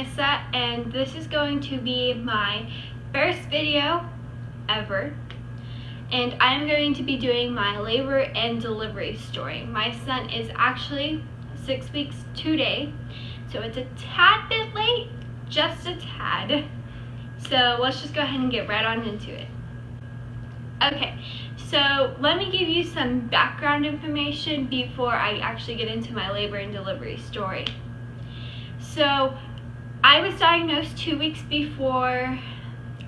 Marissa, and this is going to be my first video ever, and I'm going to be doing my labor and delivery story. My son is actually 6 weeks today, so it's a tad bit late, just a tad. So let's just go ahead and get right on into it. Okay, so let me give you some background information before I actually get into my labor and delivery story. So I was diagnosed 2 weeks before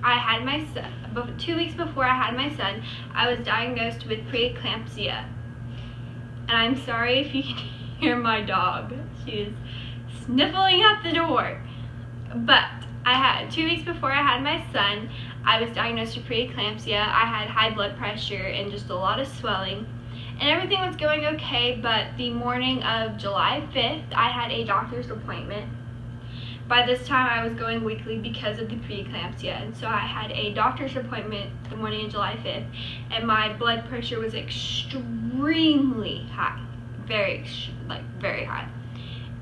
I had my son. 2 weeks before I had my son, I was diagnosed with preeclampsia. And I'm sorry if you can hear my dog. She is sniffling at the door. But 2 weeks before I had my son, I was diagnosed with preeclampsia. I had high blood pressure and just a lot of swelling. And everything was going okay, but the morning of July 5th, I had a doctor's appointment. By this time, I was going weekly because of the preeclampsia, and so I had a doctor's appointment the morning of July 5th, and my blood pressure was extremely high, very high.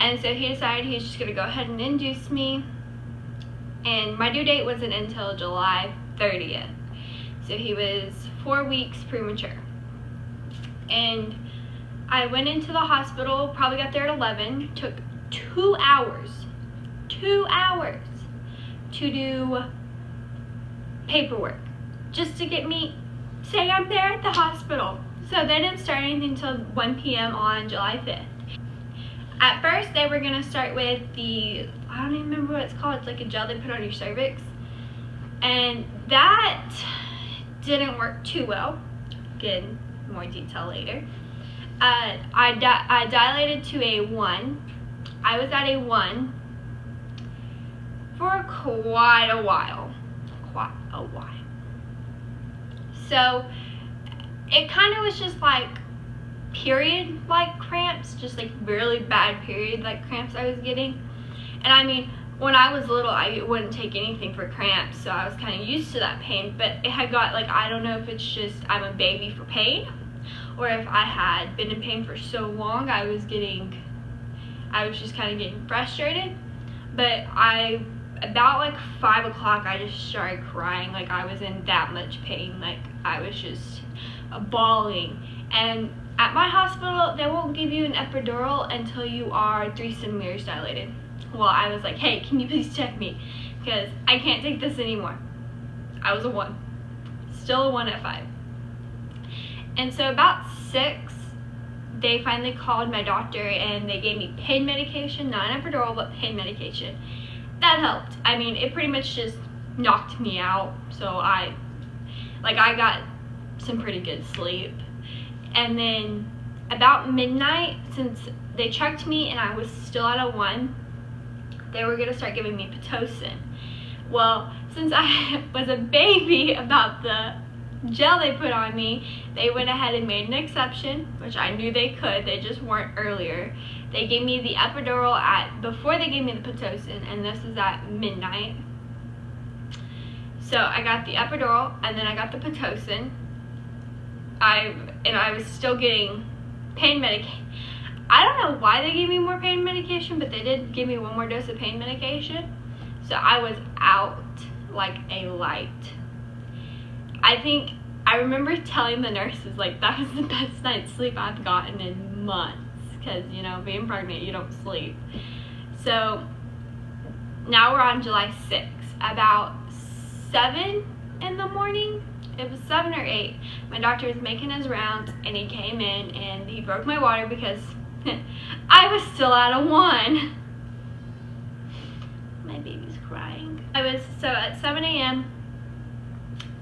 And so he decided he was just gonna go ahead and induce me, and my due date wasn't until July 30th, so he was 4 weeks premature. And I went into the hospital, probably got there at 11, took 2 hours to do paperwork, just to get me, say I'm there at the hospital. So they didn't start anything until 1 p.m. on July 5th. At first, they were gonna start with I don't even remember what it's called, it's like a gel they put on your cervix. And that didn't work too well. Again, more detail later. I dilated to a 1. I was at a 1 for quite a while. So it kind of was just like period-like cramps, just like really bad period-like cramps I was getting. And I mean, when I was little, I wouldn't take anything for cramps, so I was kind of used to that pain. But it had got, like, I don't know if it's just I'm a baby for pain, or if I had been in pain for so long, I was just kind of getting frustrated. But about like 5 o'clock, I just started crying, like I was in that much pain, like I was just bawling. And at my hospital, they won't give you an epidural until you are 3 centimeters dilated. Well, I was like, hey, can you please check me? Because I can't take this anymore. I was a 1. Still a 1 at 5. And so about 6, they finally called my doctor and they gave me pain medication, not an epidural, but pain medication. That helped. I mean, it pretty much just knocked me out. So I got some pretty good sleep. And then about midnight, since they checked me and I was still at a 1, they were gonna start giving me Pitocin. Well, since I was a baby about the gel they put on me, they went ahead and made an exception, which I knew they could, they just weren't earlier. They gave me the epidural before they gave me the Pitocin, and this is at midnight. So I got the epidural, and then I got the Pitocin. I was still getting pain medication. I don't know why they gave me more pain medication, but they did give me 1 more dose of pain medication. So I was out like a light. I remember telling the nurses, like, that was the best night's sleep I've gotten in months. Because, you know, being pregnant, you don't sleep. So now we're on July 6th. About 7 in the morning, it was 7 or 8, my doctor was making his rounds and he came in and he broke my water because I was still at a 1. My baby's crying. So at 7 a.m.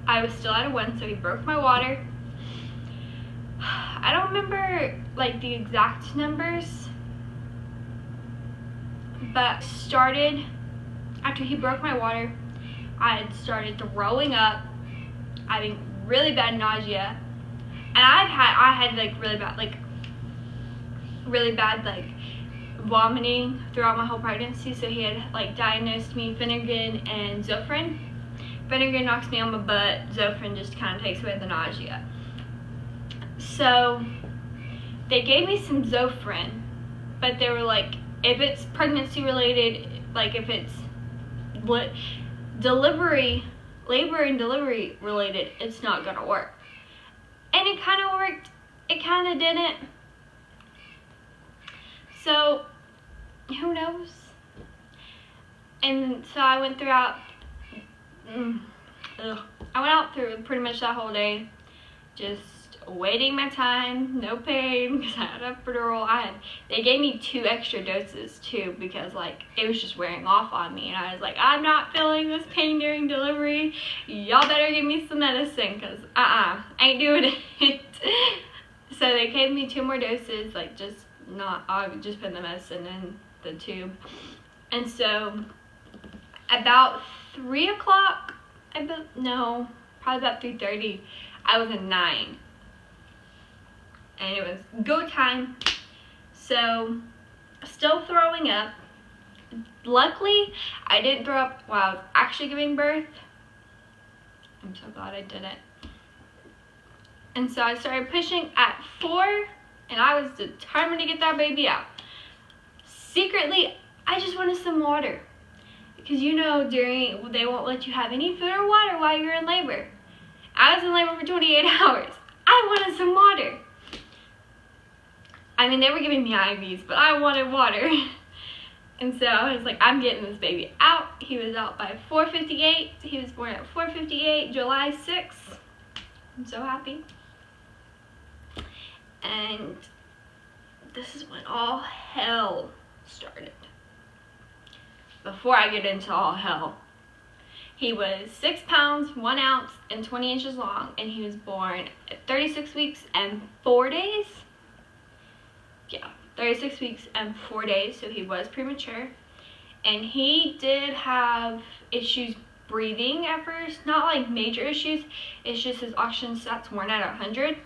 I was still at a 1, so he broke my water. I don't remember like the exact numbers, but after he broke my water, I had started throwing up, having really bad nausea, and I had like really bad vomiting throughout my whole pregnancy. So he had like diagnosed me Phenergan and Zofran. Phenergan knocks me on my butt, Zofran just kind of takes away the nausea. So they gave me some Zofran, but they were like, if it's pregnancy related, like if it's labor and delivery related, it's not gonna work. And it kind of worked, it kind of didn't. So, who knows? And so I went throughout, I went out through pretty much that whole day, just waiting my time, no pain, because I had epidural. They gave me 2 extra doses too, because like it was just wearing off on me, and I was like, I'm not feeling this pain during delivery. Y'all better give me some medicine, because ain't doing it. So they gave me 2 more doses, like I just put the medicine in the tube. And so about 3 o'clock, probably about 3:30, I was in 9. And it was go time. So, still throwing up. Luckily, I didn't throw up while I was actually giving birth. I'm so glad I didn't. And so I started pushing at 4, and I was determined to get that baby out. Secretly, I just wanted some water. Because they won't let you have any food or water while you're in labor. I was in labor for 28 hours. I wanted some water. I mean, they were giving me IVs, but I wanted water. And so I was like, I'm getting this baby out. He was out by 4:58. He was born at 4:58, July 6th. I'm so happy. And this is when all hell started. Before I get into all hell, he was 6 pounds, 1 ounce, and 20 inches long, and he was born at 36 weeks and 4 days. Yeah, 36 weeks and 4 days, so he was premature. And he did have issues breathing at first, not like major issues. It's just his oxygen stats weren't at 100.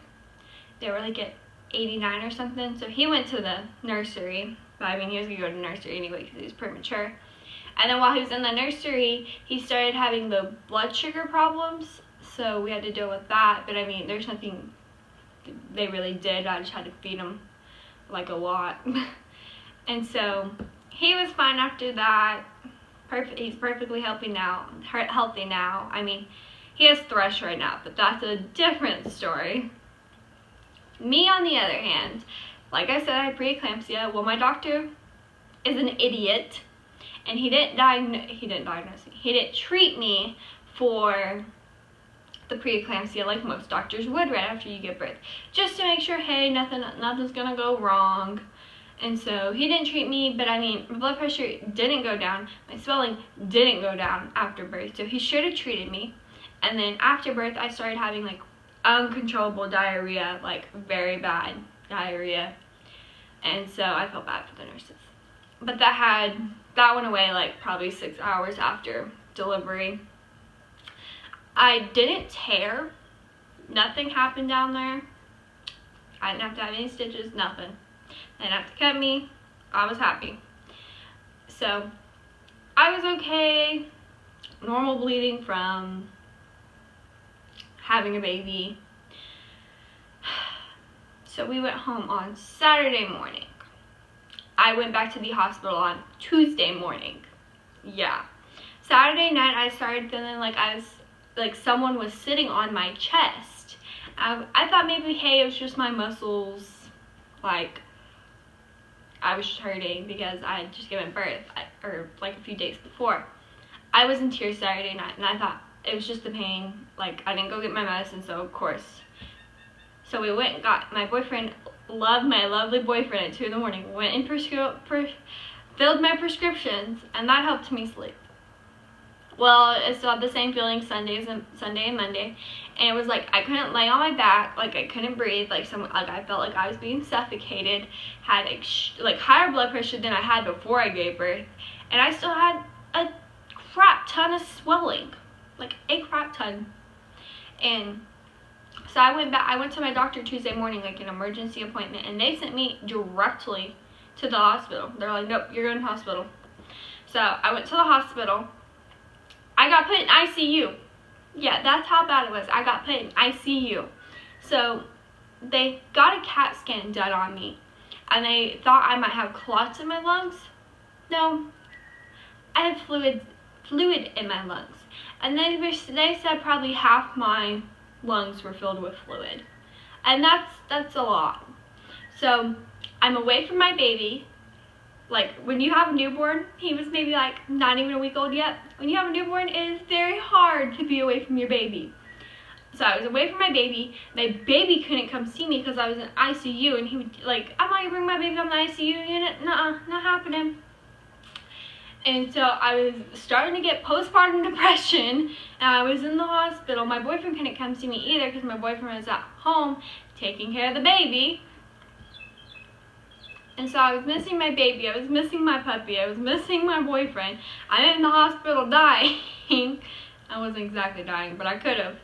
They were like at 89 or something. So he went to the nursery, but I mean, he was gonna go to nursery anyway because he was premature. And then while he was in the nursery, he started having the blood sugar problems, so we had to deal with that. But I mean, there's nothing they really did. I just had to feed him like a lot. And so he was fine after that. He's perfectly healthy now. I mean, he has thrush right now, but that's a different story. Me, on the other hand, like I said, I had preeclampsia. Well, my doctor is an idiot, and he didn't diagnose me. He didn't treat me for the preeclampsia like most doctors would right after you give birth, just to make sure, hey, nothing's gonna go wrong. And so he didn't treat me, but I mean, my blood pressure didn't go down, my swelling didn't go down after birth, so he should have treated me. And then after birth, I started having like uncontrollable diarrhea, like very bad diarrhea, and so I felt bad for the nurses. But that went away like probably 6 hours after delivery. I didn't tear. Nothing happened down there. I didn't have to have any stitches, nothing. They didn't have to cut me. I was happy. So I was okay. Normal bleeding from having a baby. So we went home on Saturday morning. I went back to the hospital on Tuesday morning. Yeah. Saturday night I started feeling like someone was sitting on my chest. I thought maybe, hey, it was just my muscles. Like, I was just hurting because I had just given birth, or like a few days before. I was in tears Saturday night, and I thought it was just the pain. Like, I didn't go get my medicine, so of course. So we went and got my boyfriend. My lovely boyfriend at 2 in the morning. Went and filled my prescriptions, and that helped me sleep. Well, I still had the same feeling Sunday and Monday, and it was like I couldn't lay on my back, like I couldn't breathe, like I felt like I was being suffocated, had like higher blood pressure than I had before I gave birth, and I still had a crap ton of swelling, like a crap ton. And so I went to my doctor Tuesday morning, like an emergency appointment, and they sent me directly to the hospital. They're like, nope, you're going to the hospital. So I went to the hospital. I got put in ICU. Yeah, that's how bad it was. I got put in ICU. So they got a CAT scan done on me, and they thought I might have clots in my lungs. No, I had fluid in my lungs. And they said probably half my lungs were filled with fluid. And that's a lot. So I'm away from my baby. Like, when you have a newborn, he was maybe like not even a week old yet. When you have a newborn, it is very hard to be away from your baby. So I was away from my baby. My baby couldn't come see me because I was in ICU, and he would like, I'm not gonna bring my baby on the ICU unit. Nuh-uh, not happening. And so I was starting to get postpartum depression, and I was in the hospital. My boyfriend couldn't come see me either because my boyfriend was at home taking care of the baby. And so I was missing my baby, I was missing my puppy, I was missing my boyfriend. I'm in the hospital dying. I wasn't exactly dying, but I could have.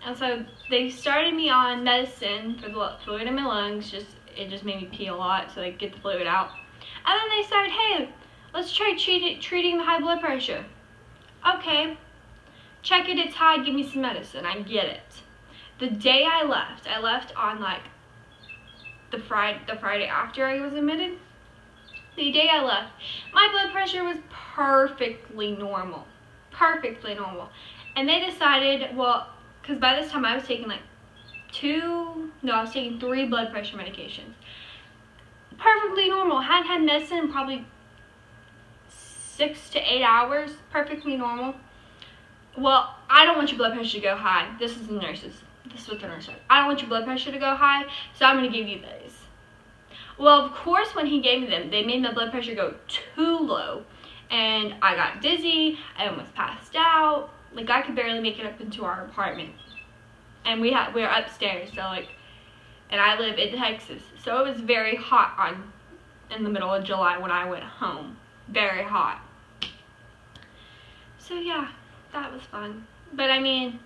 And so they started me on medicine for the fluid in my lungs. It just made me pee a lot, so they get the fluid out. And then they started, hey, let's try treating the high blood pressure. Okay, check it, it's high, give me some medicine. I get it. The day I left on like the Friday after I was admitted. The day I left, my blood pressure was perfectly normal. Perfectly normal. And they decided, well, because by this time I was taking like I was taking 3 blood pressure medications. Perfectly normal. Hadn't had medicine in probably 6 to 8 hours. Perfectly normal. Well, I don't want your blood pressure to go high. This is the nurses. This is what the nurse said. I don't want your blood pressure to go high, so I'm going to give you these. Well, of course, when he gave me them, they made my blood pressure go too low. And I got dizzy. I almost passed out. Like, I could barely make it up into our apartment. And we're upstairs, so like, and I live in Texas. So it was very hot in the middle of July when I went home. Very hot. So yeah, that was fun. But I mean,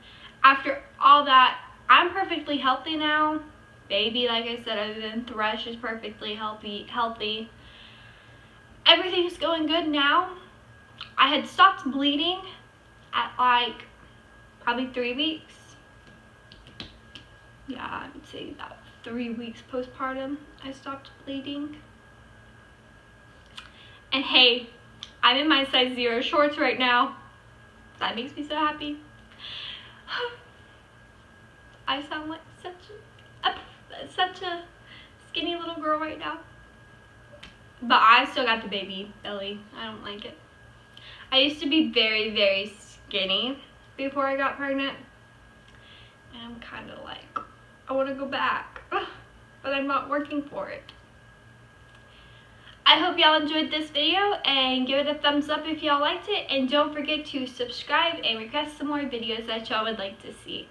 after all that, I'm perfectly healthy now. Baby, like I said, other than Thresh, is perfectly healthy. Everything's going good now. I had stopped bleeding at like probably 3 weeks. Yeah, I would say about 3 weeks postpartum, I stopped bleeding. And hey, I'm in my size 0 shorts right now. That makes me so happy. I sound like such a skinny little girl right now. But I still got the baby belly. I don't like it. I used to be very, very skinny before I got pregnant. And I'm kind of like, I want to go back. But I'm not working for it. I hope y'all enjoyed this video, and give it a thumbs up if y'all liked it. And don't forget to subscribe and request some more videos that y'all would like to see.